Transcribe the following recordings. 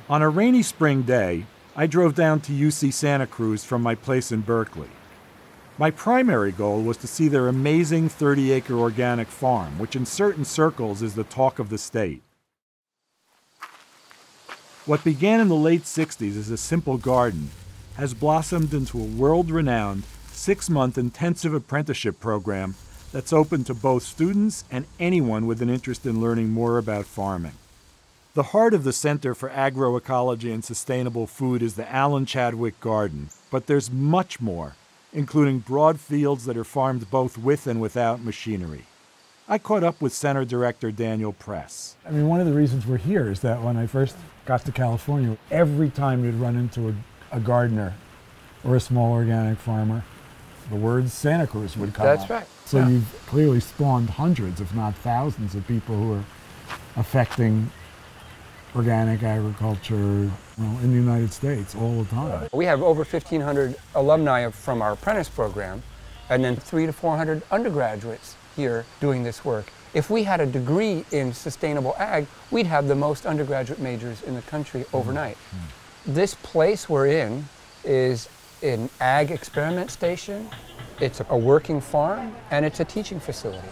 On a rainy spring day, I drove down to UC Santa Cruz from my place in Berkeley. My primary goal was to see their amazing 30-acre organic farm, which in certain circles is the talk of the state. What began in the late 60s as a simple garden has blossomed into a world-renowned 6-month intensive apprenticeship program that's open to both students and anyone with an interest in learning more about farming. The heart of the Center for Agroecology and Sustainable Food is the Alan Chadwick Garden, but there's much more, including broad fields that are farmed both with and without machinery. I caught up with Center Director Daniel Press. I mean, one of the reasons we're here is that when I first got to California, every time you'd run into a gardener or a small organic farmer, the words Santa Cruz would come up. That's right. So you've clearly spawned hundreds, if not thousands, of people who are affecting organic agriculture, in the United States all the time. We have over 1,500 alumni from our apprentice program, and then 300 to 400 undergraduates here doing this work. If we had a degree in sustainable ag, we'd have the most undergraduate majors in the country overnight. This place we're in is an ag experiment station, it's a working farm, and it's a teaching facility.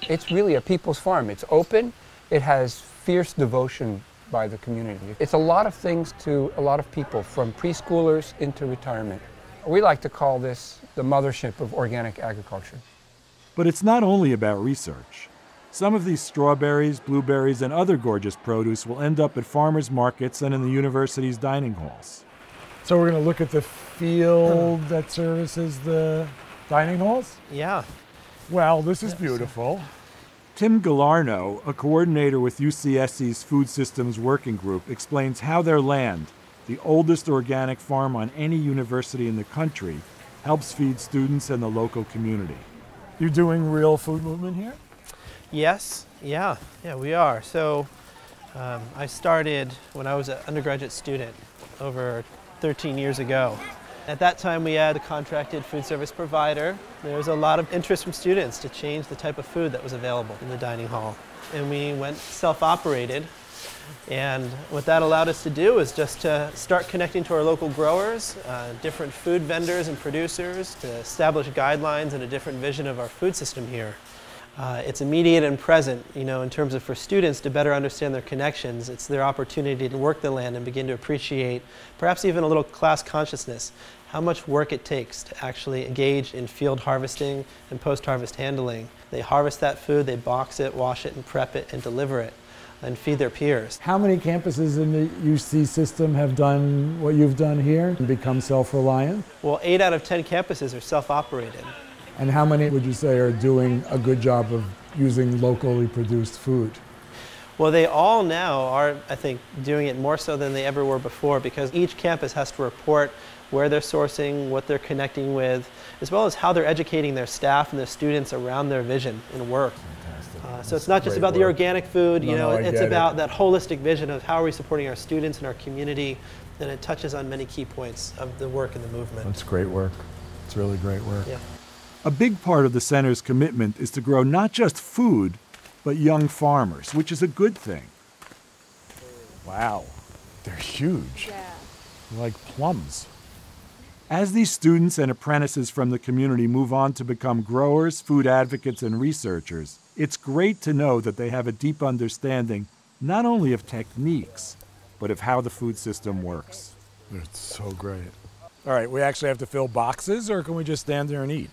It's really a people's farm. It's open. It has fierce devotion by the community. It's a lot of things to a lot of people, from preschoolers into retirement. We like to call this the mothership of organic agriculture. But it's not only about research. Some of these strawberries, blueberries, and other gorgeous produce will end up at farmers markets and in the university's dining halls. So we're going to look at the field that services the dining halls? Yeah. Well, this is beautiful. Tim Galarno, a coordinator with UCSC's Food Systems Working Group, explains how their land, the oldest organic farm on any university in the country, helps feed students and the local community. You're doing real food movement here? Yes. Yeah, we are. So I started when I was an undergraduate student over 13 years ago. At that time, we had a contracted food service provider. There was a lot of interest from students to change the type of food that was available in the dining hall. And we went self-operated. And what that allowed us to do is just to start connecting to our local growers, different food vendors and producers, to establish guidelines and a different vision of our food system here. It's immediate and present, in terms of for students to better understand their connections. It's their opportunity to work the land and begin to appreciate, perhaps even a little class consciousness, how much work it takes to actually engage in field harvesting and post-harvest handling. They harvest that food, they box it, wash it, and prep it, and deliver it, and feed their peers. How many campuses in the UC system have done what you've done here and become self-reliant? Well, 8 out of 10 campuses are self-operated. And how many would you say are doing a good job of using locally produced food? Well, they all now are, I think, doing it more so than they ever were before, because each campus has to report where they're sourcing, what they're connecting with, as well as how they're educating their staff and their students around their vision and work. So it's not just about the organic food, it's about that holistic vision of how are we supporting our students and our community, and it touches on many key points of the work and the movement. That's great work. It's really great work. Yeah. A big part of the center's commitment is to grow not just food, but young farmers, which is a good thing. Wow, they're huge. Yeah. They're like plums. As these students and apprentices from the community move on to become growers, food advocates, and researchers, it's great to know that they have a deep understanding not only of techniques, but of how the food system works. It's so great. All right, we actually have to fill boxes, or can we just stand there and eat?